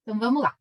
Então, vamos lá.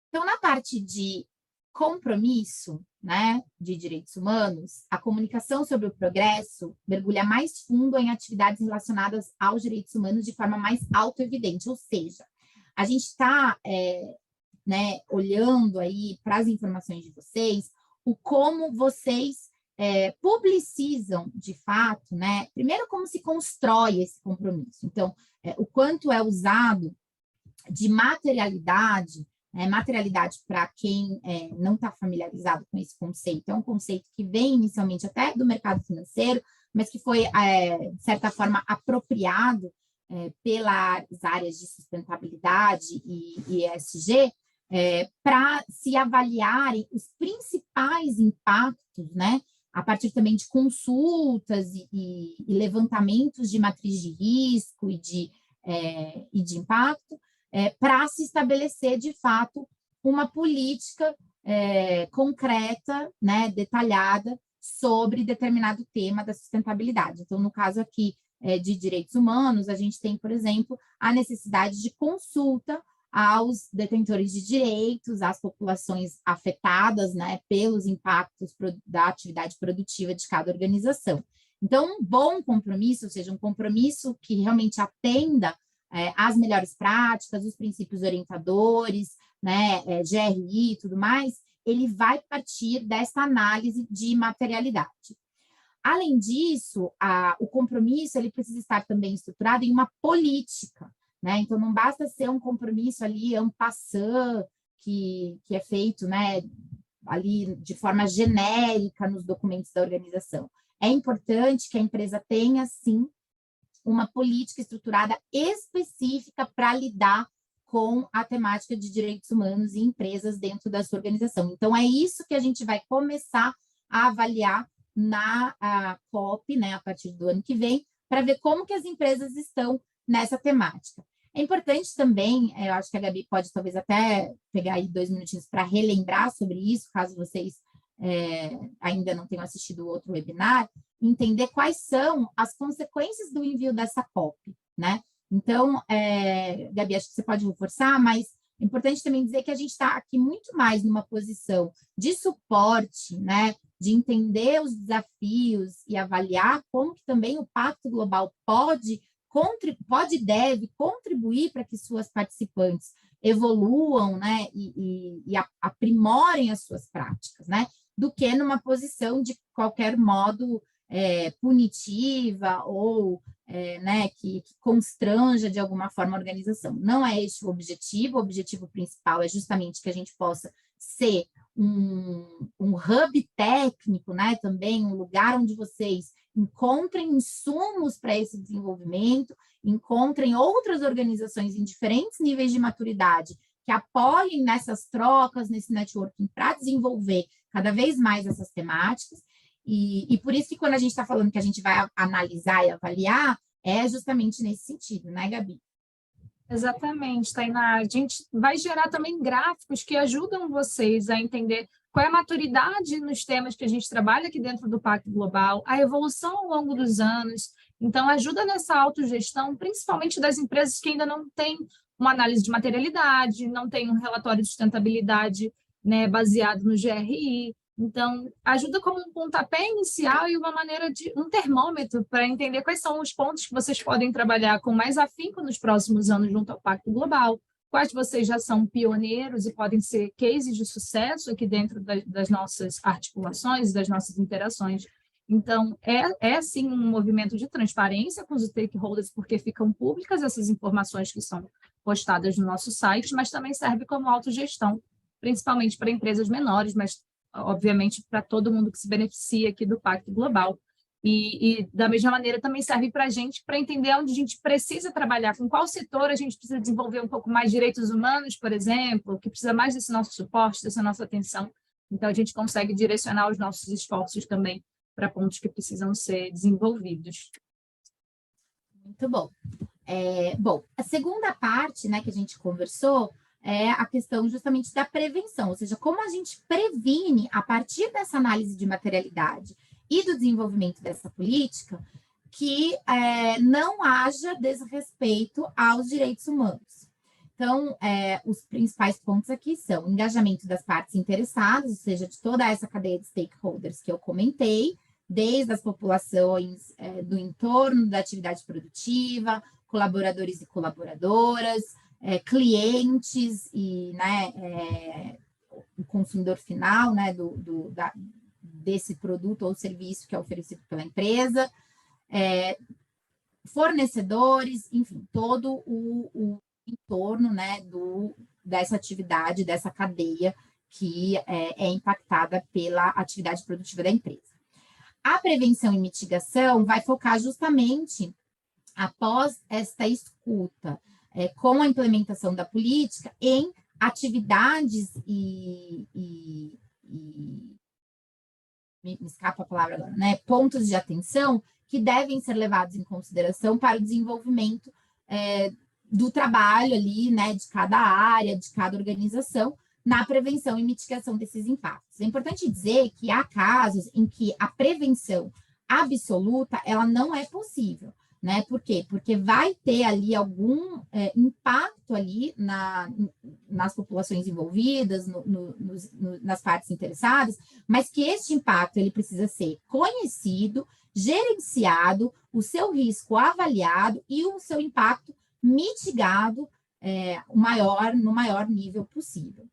Então, na parte de compromisso, né, de direitos humanos, a comunicação sobre o progresso mergulha mais fundo em atividades relacionadas aos direitos humanos de forma mais autoevidente, ou seja, a gente está né, olhando aí para as informações de vocês, o como vocês publicizam de fato, né? Primeiro, como se constrói esse compromisso. Então, o quanto é usado de materialidade, materialidade para quem não está familiarizado com esse conceito, é um conceito que vem inicialmente até do mercado financeiro, mas que foi, de certa forma, apropriado pelas áreas de sustentabilidade e ESG, para se avaliarem os principais impactos, né, a partir também de consultas e levantamentos de matriz de risco e de impacto, para se estabelecer, de fato, uma política concreta, né, detalhada, sobre determinado tema da sustentabilidade. Então, no caso aqui de direitos humanos, a gente tem, por exemplo, a necessidade de consulta aos detentores de direitos, às populações afetadas, né, pelos impactos da atividade produtiva de cada organização. Então, um bom compromisso, ou seja, um compromisso que realmente atenda às melhores práticas, os princípios orientadores, né, GRI e tudo mais, ele vai partir dessa análise de materialidade. Além disso, o compromisso ele precisa estar também estruturado em uma política, né? Então, não basta ser um compromisso ali en passant, que é feito, né, ali de forma genérica nos documentos da organização. É importante que a empresa tenha, sim, uma política estruturada específica para lidar com a temática de direitos humanos e empresas dentro da sua organização. Então, é isso que a gente vai começar a avaliar na COP, né, a partir do ano que vem, para ver como que as empresas estão nessa temática. É importante também, eu acho que a Gabi pode talvez até pegar aí 2 minutinhos para relembrar sobre isso, caso vocês ainda não tenham assistido o outro webinar, entender quais são as consequências do envio dessa COP, né? Então, Gabi, acho que você pode reforçar, mas é importante também dizer que a gente está aqui muito mais numa posição de suporte, né? De entender os desafios e avaliar como que também o Pacto Global pode e deve contribuir para que suas participantes evoluam, né, e aprimorem as suas práticas, né, do que numa posição de qualquer modo punitiva ou né, que constranja de alguma forma a organização. Não é esse o objetivo principal é justamente que a gente possa ser um hub técnico, né, também um lugar onde vocês encontrem insumos para esse desenvolvimento, encontrem outras organizações em diferentes níveis de maturidade que apoiem nessas trocas, nesse networking para desenvolver cada vez mais essas temáticas. E por isso que quando a gente está falando que a gente vai analisar e avaliar, é justamente nesse sentido, né, Gabi? Exatamente, Tainá. A gente vai gerar também gráficos que ajudam vocês a entender qual é a maturidade nos temas que a gente trabalha aqui dentro do Pacto Global, a evolução ao longo dos anos. Então, ajuda nessa autogestão, principalmente das empresas que ainda não têm uma análise de materialidade, não têm um relatório de sustentabilidade, né, baseado no GRI. Então, ajuda como um pontapé inicial e uma maneira de um termômetro para entender quais são os pontos que vocês podem trabalhar com mais afinco nos próximos anos junto ao Pacto Global, quais vocês já são pioneiros e podem ser cases de sucesso aqui dentro das nossas articulações, das nossas interações. Então, sim um movimento de transparência com os stakeholders, porque ficam públicas essas informações que são postadas no nosso site, mas também serve como autogestão, principalmente para empresas menores, mas obviamente, para todo mundo que se beneficia aqui do Pacto Global. E da mesma maneira, também serve para a gente, para entender onde a gente precisa trabalhar, com qual setor a gente precisa desenvolver um pouco mais direitos humanos, por exemplo, que precisa mais desse nosso suporte, dessa nossa atenção. Então, a gente consegue direcionar os nossos esforços também para pontos que precisam ser desenvolvidos. Muito bom. Bom, a segunda parte, né, que a gente conversou é a questão justamente da prevenção, ou seja, como a gente previne, a partir dessa análise de materialidade e do desenvolvimento dessa política, que não haja desrespeito aos direitos humanos. Então, os principais pontos aqui são engajamento das partes interessadas, ou seja, de toda essa cadeia de stakeholders que eu comentei, desde as populações do entorno da atividade produtiva, colaboradores e colaboradoras, clientes e, né, o consumidor final, né, desse produto ou serviço que é oferecido pela empresa, fornecedores, enfim, todo o entorno, né, dessa atividade, dessa cadeia que é impactada pela atividade produtiva da empresa. A prevenção e mitigação vai focar justamente após esta escuta, com a implementação da política em atividades me escapa a palavra agora, né? Pontos de atenção que devem ser levados em consideração para o desenvolvimento do trabalho ali, né, de cada área, de cada organização, na prevenção e mitigação desses impactos. É importante dizer que há casos em que a prevenção absoluta, ela não é possível, né? Por quê? Porque vai ter ali algum impacto ali nas populações envolvidas, nas partes interessadas, mas que este impacto ele precisa ser conhecido, gerenciado, o seu risco avaliado e o seu impacto mitigado no maior nível possível.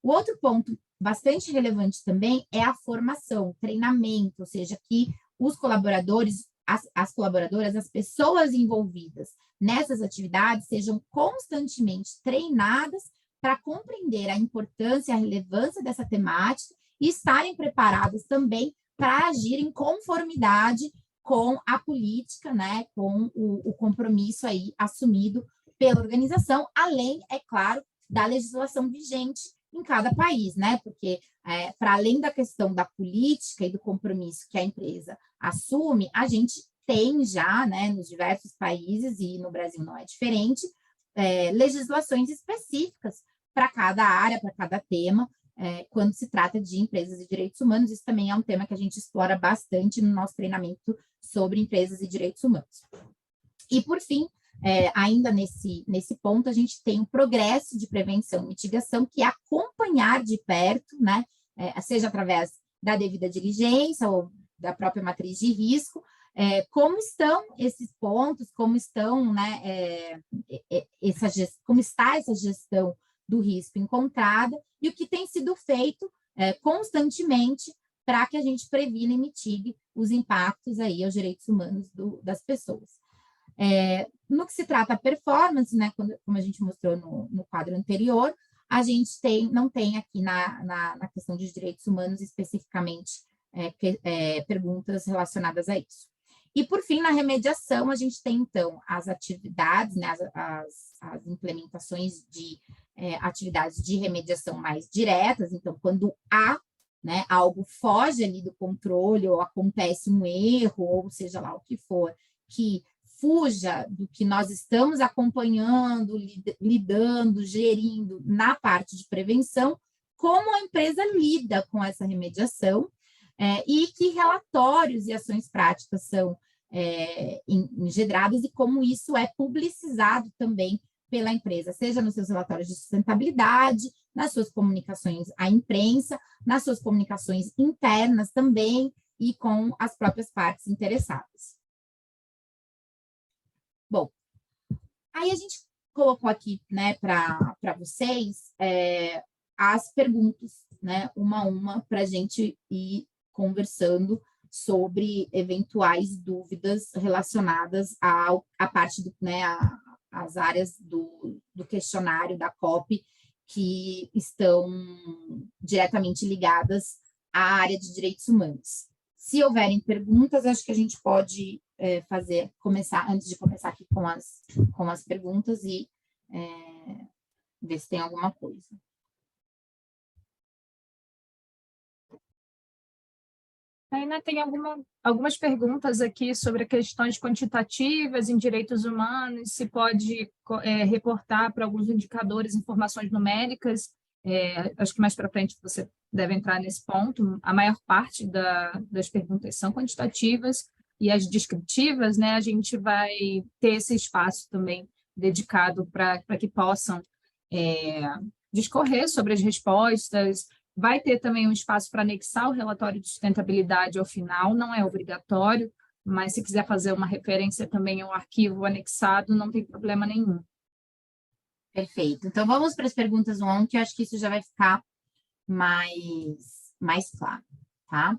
O outro ponto bastante relevante também é a formação, treinamento, ou seja, que os colaboradores, as colaboradoras, as pessoas envolvidas nessas atividades sejam constantemente treinadas para compreender a importância e a relevância dessa temática e estarem preparadas também para agir em conformidade com a política, né, com o compromisso aí assumido pela organização, além, é claro, da legislação vigente em cada país, né? Porque, para além da questão da política e do compromisso que a empresa assume, a gente tem já, né, nos diversos países, e no Brasil não é diferente, legislações específicas para cada área, para cada tema, quando se trata de empresas e direitos humanos. Isso também é um tema que a gente explora bastante no nosso treinamento sobre empresas e direitos humanos. E, por fim, ainda nesse ponto, a gente tem um progresso de prevenção e mitigação, que é acompanhar de perto, né, seja através da devida diligência ou da própria matriz de risco, como estão esses pontos, como estão, né, como está essa gestão do risco encontrada e o que tem sido feito constantemente para que a gente previna e mitigue os impactos aí aos direitos humanos das pessoas. No que se trata a performance, né, como a gente mostrou no quadro anterior, a gente não tem aqui na questão de direitos humanos especificamente perguntas relacionadas a isso. E, por fim, na remediação, a gente tem, então, as atividades, né, as implementações de atividades de remediação mais diretas. Então, quando há, né, algo foge ali do controle, ou acontece um erro, ou seja lá o que for, que fuja do que nós estamos acompanhando, lidando, gerindo na parte de prevenção, como a empresa lida com essa remediação, e que relatórios e ações práticas são engendrados e como isso é publicizado também pela empresa, seja nos seus relatórios de sustentabilidade, nas suas comunicações à imprensa, nas suas comunicações internas também e com as próprias partes interessadas. Bom, aí a gente colocou aqui, né, para vocês as perguntas, né, uma a uma, para a gente ir conversando sobre eventuais dúvidas relacionadas à parte né, às áreas do questionário da COP que estão diretamente ligadas à área de direitos humanos. Se houverem perguntas, acho que a gente pode começar, antes de começar aqui com as perguntas, e ver se tem alguma coisa. Ainda tem algumas perguntas aqui sobre questões quantitativas em direitos humanos, se pode reportar para alguns indicadores, informações numéricas. Acho que mais para frente você deve entrar nesse ponto. A maior parte das perguntas são quantitativas, e as descritivas, né, a gente vai ter esse espaço também dedicado para que possam discorrer sobre as respostas. Vai ter também um espaço para anexar o relatório de sustentabilidade ao final, não é obrigatório, mas se quiser fazer uma referência também ao arquivo anexado, não tem problema nenhum. Perfeito. Então, vamos para as perguntas on, que eu acho que isso já vai ficar mais claro, tá?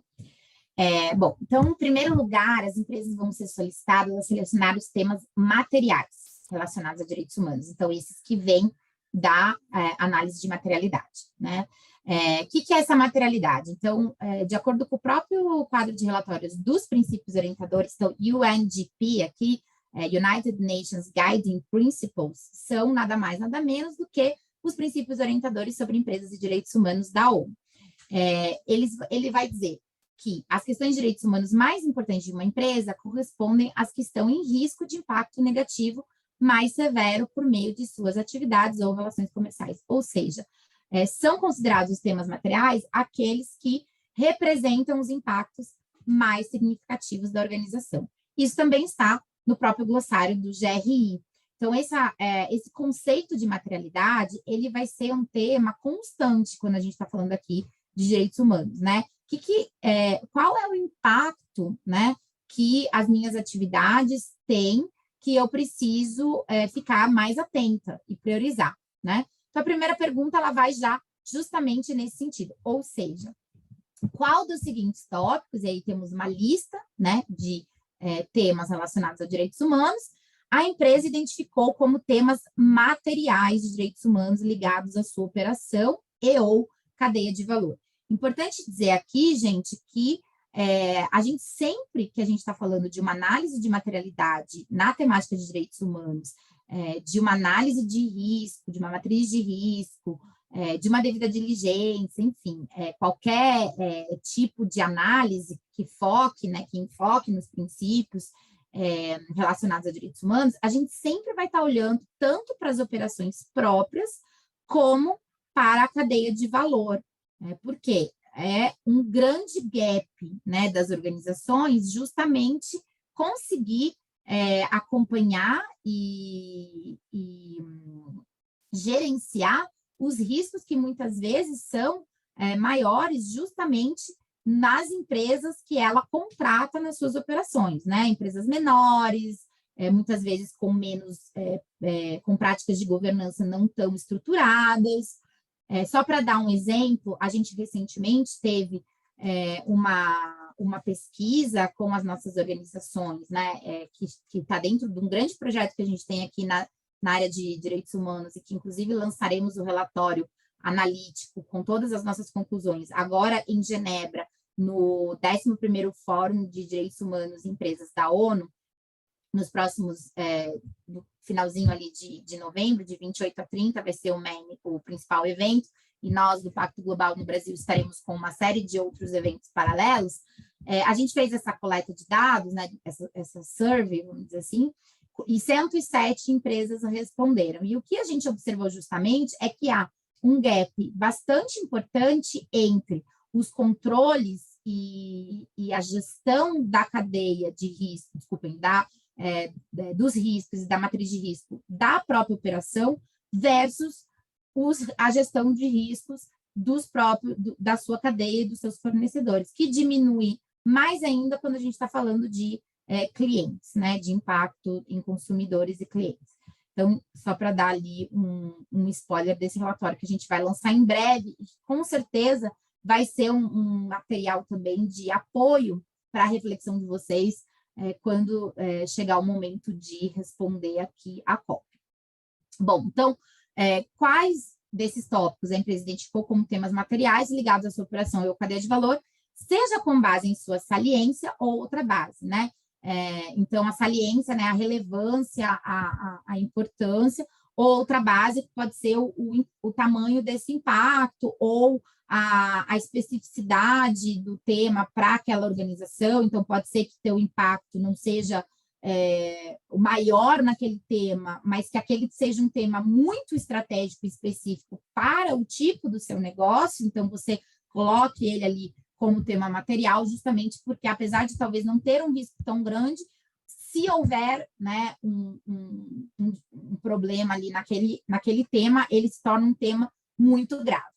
Bom, então, em primeiro lugar, as empresas vão ser solicitadas a selecionar os temas materiais relacionados a direitos humanos. Então, esses que vêm da análise de materialidade, né? Que é essa materialidade? Então, de acordo com o próprio quadro de relatórios dos princípios orientadores, então, UNGP aqui, United Nations Guiding Principles, são nada mais, nada menos do que os princípios orientadores sobre empresas e direitos humanos da ONU. Ele vai dizer que as questões de direitos humanos mais importantes de uma empresa correspondem às que estão em risco de impacto negativo mais severo por meio de suas atividades ou relações comerciais. Ou seja, são considerados os temas materiais aqueles que representam os impactos mais significativos da organização. Isso também está no próprio glossário do GRI. Então, esse conceito de materialidade, ele vai ser um tema constante quando a gente está falando aqui de direitos humanos, né? Qual é o impacto, né, que as minhas atividades têm que eu preciso ficar mais atenta e priorizar, né? Então, a primeira pergunta, ela vai já justamente nesse sentido, ou seja, qual dos seguintes tópicos, e aí temos uma lista, né, de temas relacionados a direitos humanos, a empresa identificou como temas materiais de direitos humanos ligados à sua operação e ou cadeia de valor. Importante dizer aqui, gente, que a gente sempre que a gente está falando de uma análise de materialidade na temática de direitos humanos, de uma análise de risco, de uma matriz de risco, de uma devida diligência, enfim, qualquer tipo de análise que enfoque nos princípios relacionados a direitos humanos, a gente sempre vai estar olhando tanto para as operações próprias como para a cadeia de valor, porque é um grande gap, né, das organizações justamente conseguir acompanhar e gerenciar os riscos que muitas vezes são maiores justamente nas empresas que ela contrata nas suas operações, né? Empresas menores, muitas vezes com com práticas de governança não tão estruturadas. Só para dar um exemplo, a gente recentemente teve uma pesquisa com as nossas organizações, né? Que está dentro de um grande projeto que a gente tem aqui na área de direitos humanos e que, inclusive, lançaremos o relatório analítico com todas as nossas conclusões, agora em Genebra, no 11º Fórum de Direitos Humanos e Empresas da ONU, nos próximos, no finalzinho ali de novembro, de 28 a 30, vai ser o principal evento, e nós, do Pacto Global no Brasil, estaremos com uma série de outros eventos paralelos. A gente fez essa coleta de dados, né, essa survey, vamos dizer assim, e 107 empresas responderam. E o que a gente observou justamente é que há um gap bastante importante entre os controles e a gestão da cadeia de risco, desculpem, dos riscos e da matriz de risco da própria operação versus a gestão de riscos da sua cadeia e dos seus fornecedores, que diminui mais ainda quando a gente está falando de clientes, né, de impacto em consumidores e clientes. Então, só para dar ali um spoiler desse relatório que a gente vai lançar em breve, e com certeza vai ser um material também de apoio para a reflexão de vocês quando chegar o momento de responder aqui a COP. Bom, então, quais desses tópicos a empresa identificou como temas materiais ligados à sua operação ou cadeia de valor, seja com base em sua saliência ou outra base, né? Então, a saliência, né, a relevância, a importância, ou outra base que pode ser o tamanho desse impacto, ou a especificidade do tema para aquela organização. Então, pode ser que teu impacto não seja o maior naquele tema, mas que aquele seja um tema muito estratégico e específico para o tipo do seu negócio, então você coloque ele ali como tema material, justamente porque, apesar de talvez não ter um risco tão grande, se houver, né, um problema ali naquele tema, ele se torna um tema muito grave.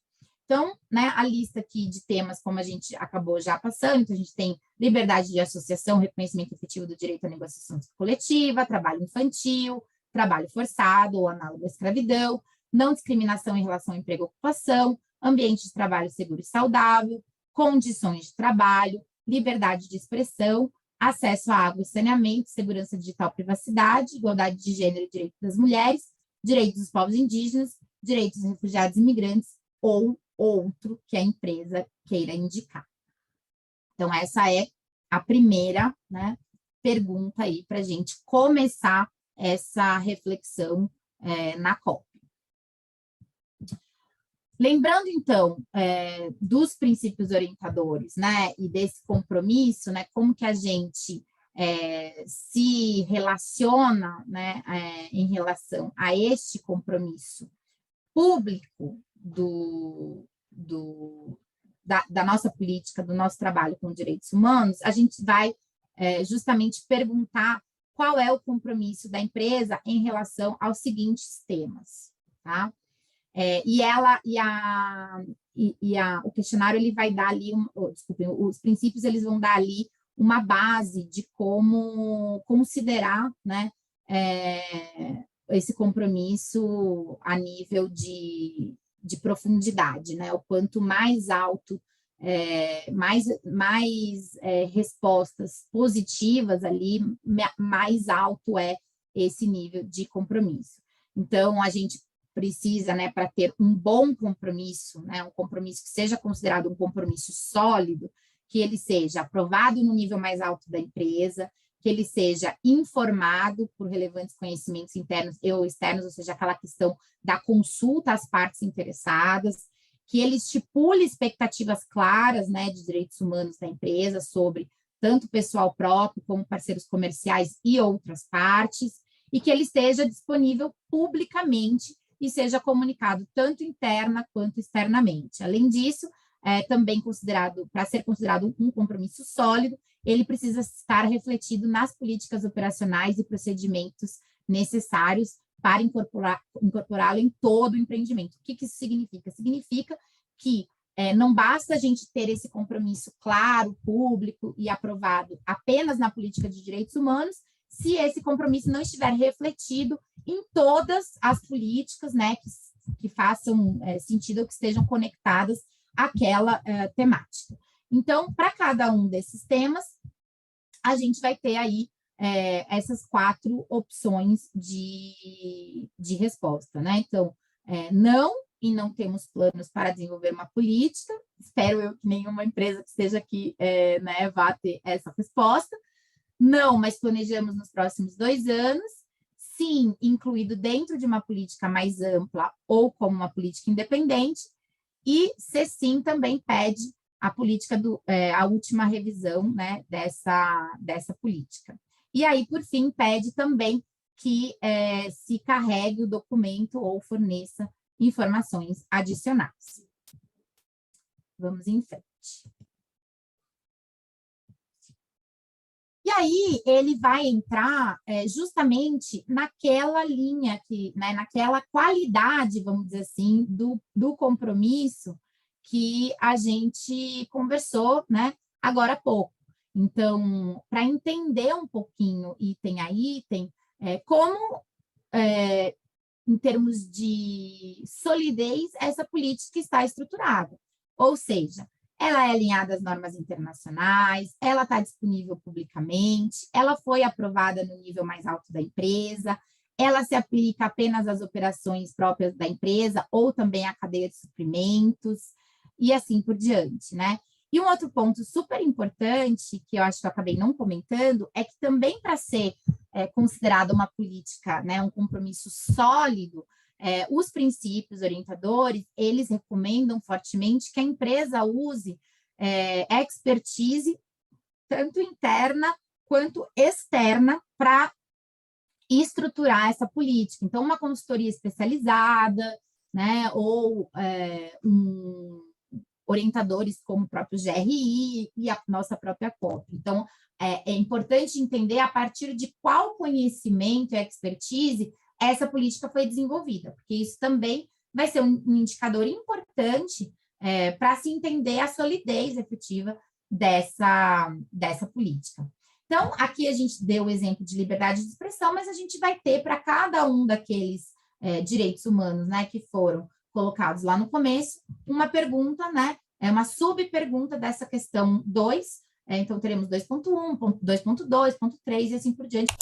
Então, né, a lista aqui de temas, como a gente acabou já passando, então a gente tem liberdade de associação, reconhecimento efetivo do direito à negociação coletiva, trabalho infantil, trabalho forçado ou análogo à escravidão, não discriminação em relação ao emprego e ocupação, ambiente de trabalho seguro e saudável, condições de trabalho, liberdade de expressão, acesso à água e saneamento, segurança digital, privacidade, igualdade de gênero e direitos das mulheres, direitos dos povos indígenas, direitos dos refugiados e imigrantes, ou outro que a empresa queira indicar. Então, essa é a primeira, né, pergunta aí para a gente começar essa reflexão na COP. Lembrando, então, dos princípios orientadores, né, e desse compromisso, né, como que a gente se relaciona, né, em relação a este compromisso público da nossa política, do nosso trabalho com direitos humanos, a gente vai justamente perguntar qual é o compromisso da empresa em relação aos seguintes temas, tá? O questionário ele vai dar ali, desculpem, os princípios eles vão dar ali uma base de como considerar, né, esse compromisso a nível de profundidade, né? O quanto mais alto, mais respostas positivas ali, mais alto é esse nível de compromisso. Então, a gente precisa, né, para ter um bom compromisso, né, um compromisso que seja considerado um compromisso sólido, que ele seja aprovado no nível mais alto da empresa, que ele seja informado por relevantes conhecimentos internos ou externos, ou seja, aquela questão da consulta às partes interessadas, que ele estipule expectativas claras, né, de direitos humanos da empresa sobre tanto pessoal próprio como parceiros comerciais e outras partes, e que ele esteja disponível publicamente e seja comunicado tanto interna quanto externamente. Além disso, também considerado, para ser considerado um compromisso sólido, ele precisa estar refletido nas políticas operacionais e procedimentos necessários para incorporá-lo em todo o empreendimento. O que isso significa? Significa que não basta a gente ter esse compromisso claro, público e aprovado apenas na política de direitos humanos, se esse compromisso não estiver refletido em todas as políticas, né, que façam sentido ou que estejam conectadas àquela temática. Então, para cada um desses temas, a gente vai ter aí essas 4 opções de resposta, né? Então, não temos planos para desenvolver uma política, espero eu que nenhuma empresa que esteja aqui né, vá ter essa resposta. Não, mas planejamos nos próximos 2 anos. Sim, incluído dentro de uma política mais ampla ou como uma política independente. E se sim, também pede a política a última revisão, né, dessa política. E aí, por fim, pede também que se carregue o documento ou forneça informações adicionais. Vamos em frente. E aí, ele vai entrar justamente naquela linha, né, naquela qualidade, vamos dizer assim, do compromisso que a gente conversou, né, agora há pouco. Então, para entender um pouquinho, item a item, como, em termos de solidez, essa política está estruturada. Ou seja, ela é alinhada às normas internacionais, ela está disponível publicamente, ela foi aprovada no nível mais alto da empresa, ela se aplica apenas às operações próprias da empresa ou também à cadeia de suprimentos, e assim por diante, né? E um outro ponto super importante, que eu acho que eu acabei não comentando, é que também para ser considerada uma política, né, um compromisso sólido, os princípios orientadores, eles recomendam fortemente que a empresa use expertise, tanto interna quanto externa, para estruturar essa política. Então, uma consultoria especializada, né, ou orientadores como o próprio GRI e a nossa própria COP. Então, é importante entender a partir de qual conhecimento e expertise essa política foi desenvolvida, porque isso também vai ser um indicador importante para se entender a solidez efetiva dessa política. Então, aqui a gente deu o exemplo de liberdade de expressão, mas a gente vai ter para cada um daqueles direitos humanos, né, que foram colocados lá no começo, uma pergunta, né, uma subpergunta dessa questão 2, então teremos 2.1, 2.2, 2.3 e assim por diante,